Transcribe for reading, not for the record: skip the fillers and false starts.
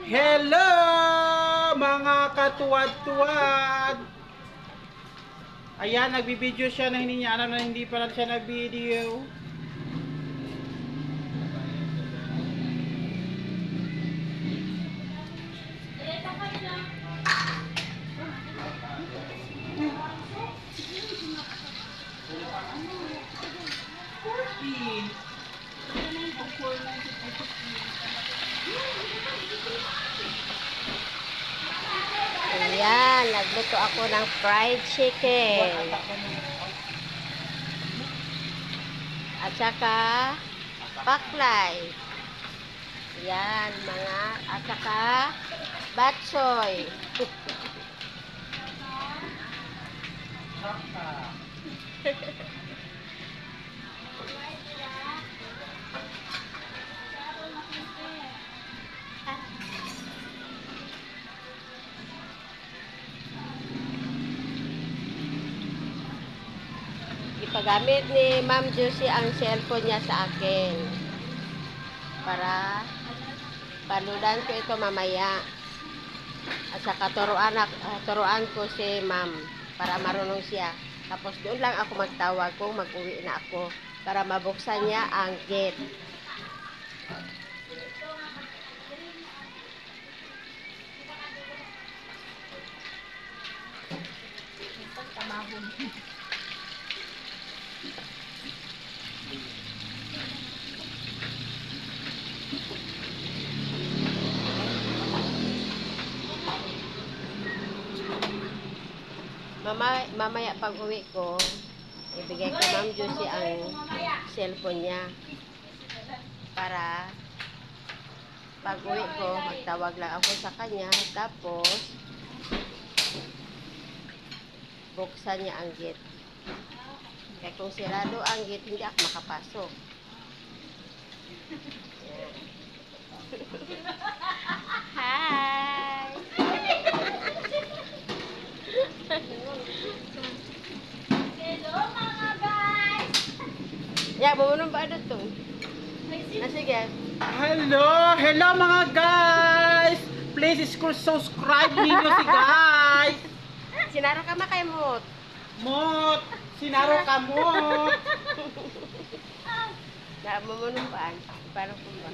Hello mga katuwad-tuwad. Ayan, nagbibideo siya na hindi niya alam na hindi pala siya nag-video. Ayan, nagluto ako ng fried chicken. At saka paklay. Ayan, at saka batsoy. Ipagamit ni Ma'am Josie ang cellphone niya sa akin para paludan ko ito mamaya. At saka turuan ko si Ma'am para marunong siya. Tapos doon lang ako magtawag kung mag-uwi na ako para mabuksan niya ang gate. Mamaya pag uwi ko, ibigay ko Ma'am Josie ang cellphone niya para pag uwi ko, magtawag lang ako sa kanya, tapos buksan niya ang gate. Kaya kung sirado ang gate, hindi ako makapasok. Yan. Hi! Hello mga guys! Ya, bumunong ba ito? Sige. Hello mga guys. Please subscribe ninyo si guys. Sinaro ka makay mot. Mot, sinaro ka mot. Na bumunong ba? Parang kumba.